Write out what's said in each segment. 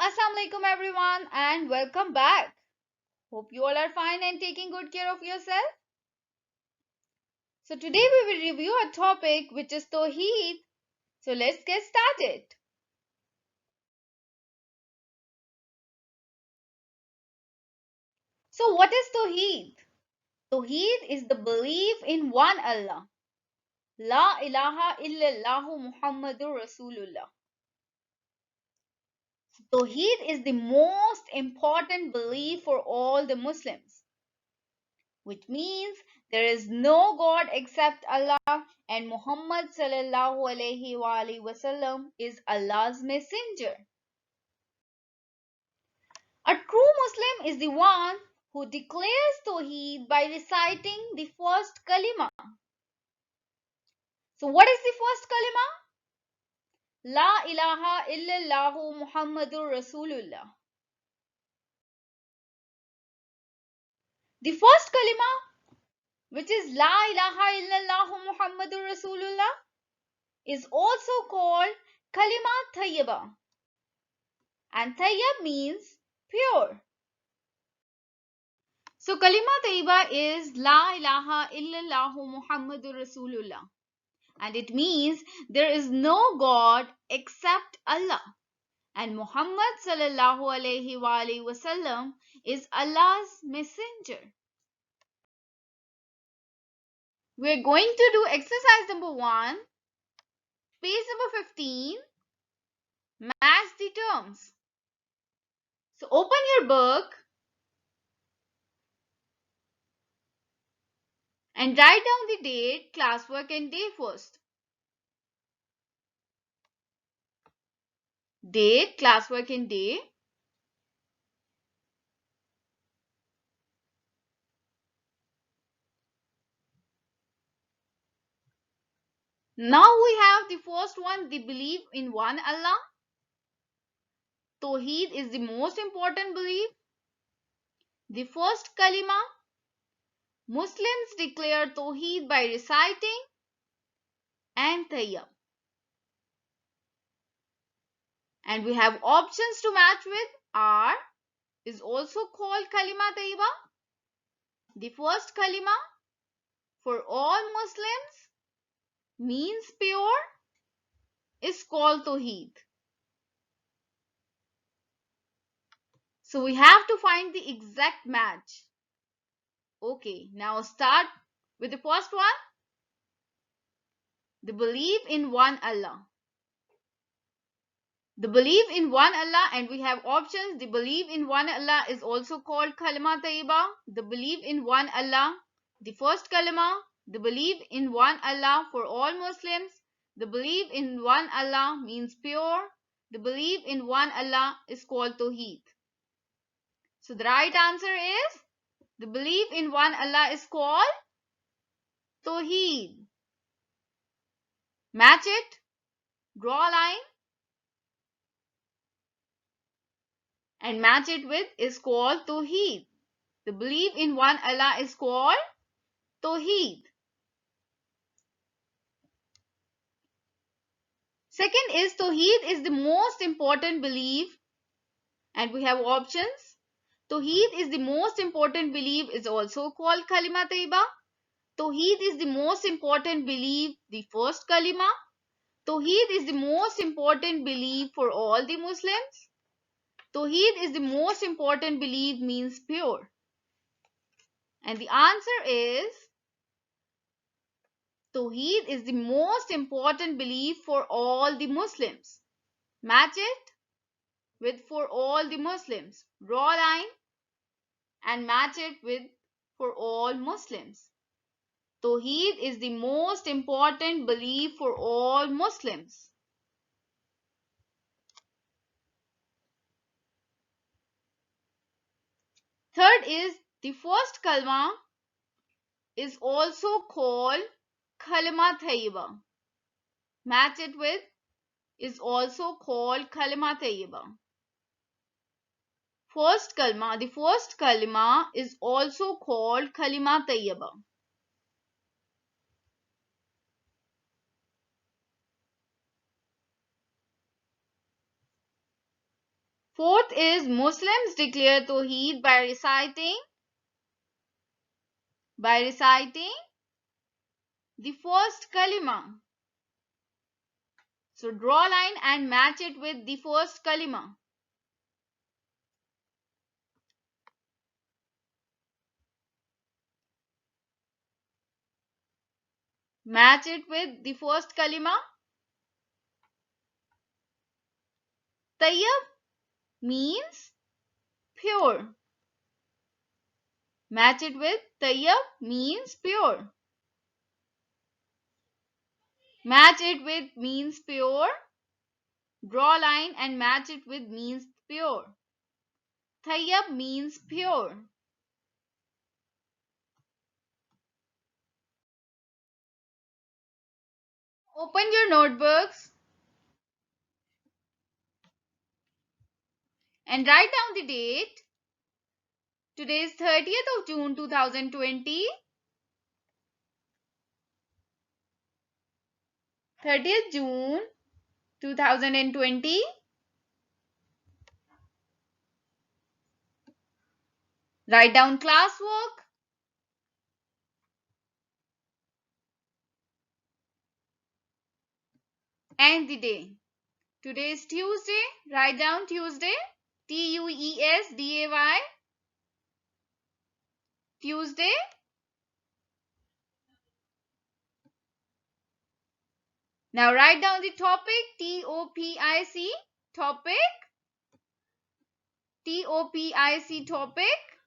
Assalamu alaikum everyone and welcome back. Hope you all are fine and taking good care of yourself. So today we will review a topic which is Tauheed. So let's get started. So what is Tauheed? Tauheed is the belief in one Allah. La ilaha illallahu Muhammadur Rasulullah. Tauheed is the most important belief for all the Muslims, which means there is no God except Allah and Muhammad sallallahu alaihi wasallam is Allah's messenger. A true Muslim is the one who declares Tawheed by reciting the first kalima. So what is the first kalima? La ilaha illallahu Muhammadur Rasulullah. The first kalima, which is La ilaha illallahu Muhammadur Rasulullah, is also called kalima tayyaba. And tayyab means pure. So kalima tayyaba is La ilaha illallahu Muhammadur Rasulullah. And it means there is no God except Allah. And Muhammad sallallahu alaihi wasallam is Allah's messenger. We're going to do exercise number 1, page number 15, match the terms. So open your book and write down the date, classwork and day first. Date, classwork and day. Now we have the first one, the belief in one Allah. Tawheed is the most important belief. The first kalima, Muslims declare Tawheed by reciting and tayyab. And we have options to match with are is also called kalima tayyaba. The first kalima for all Muslims means pure is called Tawheed. So we have to find the exact match. Okay, now start with the first one. The belief in one Allah. The belief in one Allah, and we have options. The belief in one Allah is also called kalima tayyaba. The belief in one Allah. The first kalima. The belief in one Allah for all Muslims. The belief in one Allah means pure. The belief in one Allah is called Tawheed. So the right answer is the belief in one Allah is called Tawheed. Match it. Draw a line. And match it with is called Tawheed. The belief in one Allah is called Tawheed. Second is Tawheed is the most important belief, and we have options. Tawheed is the most important belief is also called kalima tayyaba. Tawheed is the most important belief, the first kalima. Tawheed is the most important belief for all the Muslims. Tawheed is the most important belief means pure. And the answer is Tawheed is the most important belief for all the Muslims. Match it with for all the Muslims. Draw a line and match it with for all Muslims. Tawheed is the most important belief for all Muslims. Third is the first kalma is also called kalima tayyaba. Match it with is also called kalima tayyaba. First kalma, the first kalima is also called kalima tayyaba. Fourth is Muslims declare Tauheed by reciting the first kalima. So draw a line and match it with the first kalima. Match it with the first kalima. Tayyab means pure. Match it with tayyab means pure. Match it with means pure. Draw a line and match it with means pure. Tayyab means pure. Open your notebooks and write down the date. Today is 30th of June 2020. 30th June 2020. Write down classwork. And the day. Today is Tuesday. Write down Tuesday. Tuesday. Tuesday. Now write down the topic. Topic. Topic. Topic.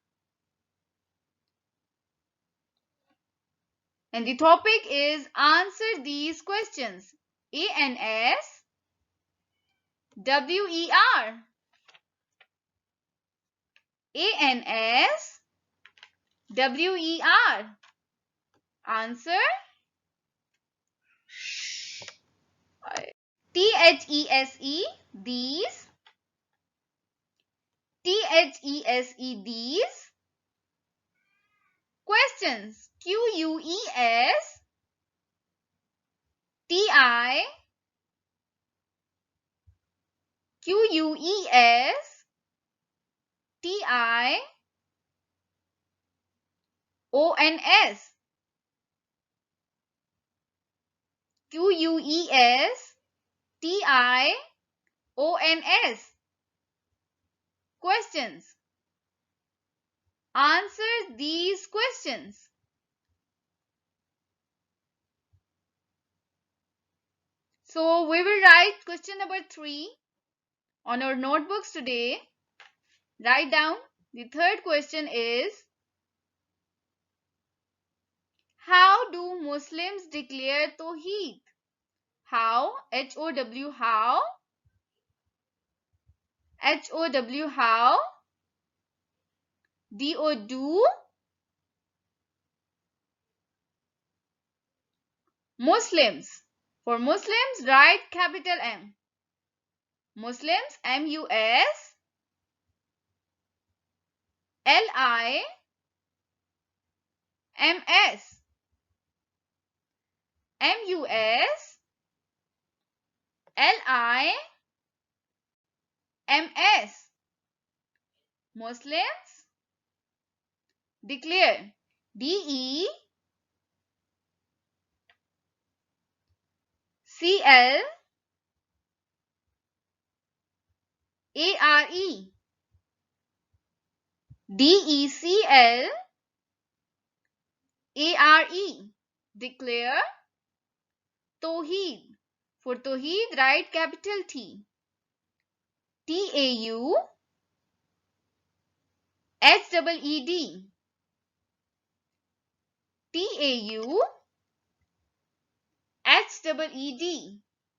And the topic is answer these questions. ANS WER. ANS WER. Answer. THESE these. THESE these. Questions. QUES TI QUES TI ONS QUES TI ONS. Questions. Answer these questions. So we will write question number 3 on our notebooks today. Write down. The third question is, how do Muslims declare Tauheed? How? How? How? How? Do? Muslims. For Muslims, write capital M. Muslims, MUS LIMS. MUS LIMS. Muslims declare. DECLARE. DECLARE. Declare. Tauheed. For Tauheed, write capital T. TAUHEED. TAUHEED.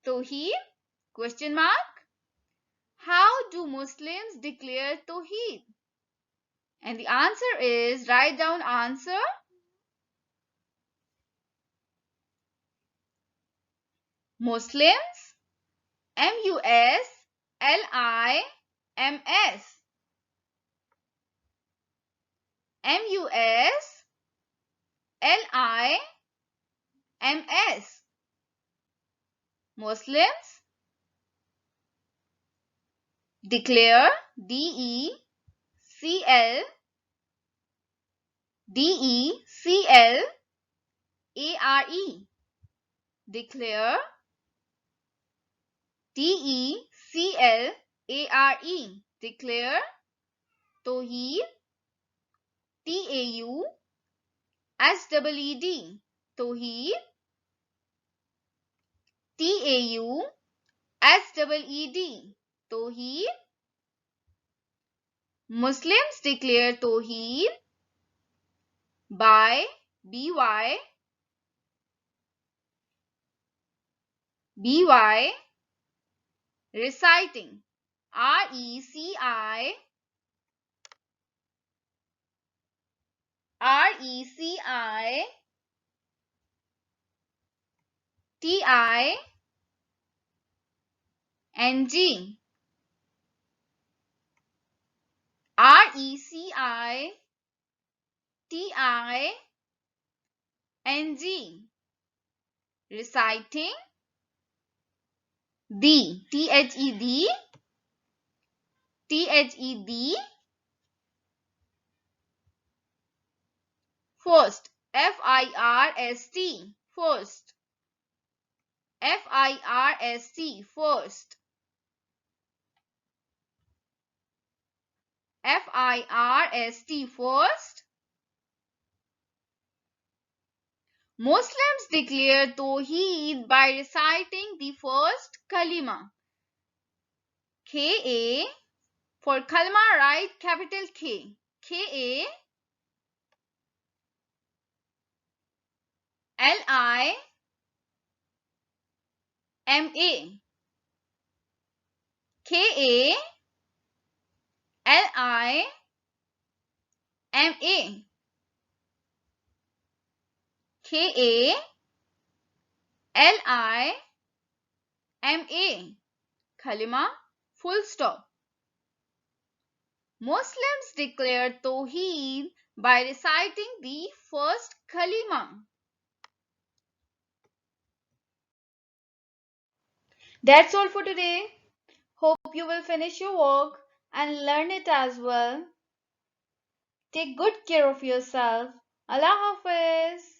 Tauheed? Question mark. How do Muslims declare Tauheed? And the answer is, write down answer. Muslims, MUSLIMS. MUSLIMS. Muslims Declare, D-E-C-L-A-R-E. Declare, D-E-C-L-A-R-E. Declare, Tauheed, T-A-U-S-E-E-D. Tauheed, T-A-U-S-E-E-D. Tauheed. Muslims declare Tauheed by B-Y reciting R-E-C-I-T-I-N-G. R-E-C-I-T-I-N-G. Reciting the T-H-E-D first. F-I-R-S-T first. F-I-R-S-T first. F-I-R-S-T first. Muslims declare Tauheed by reciting the first kalima. K-A for kalima, write capital K. K-A-L-I-M-A. K-A-L-I-M-A. K-A-L-I-M-A. Kalima, full stop. Muslims declare Tauheed by reciting the first kalima. That's all for today. Hope you will finish your work and learn it as well. Take good care of yourself. Allah Hafiz.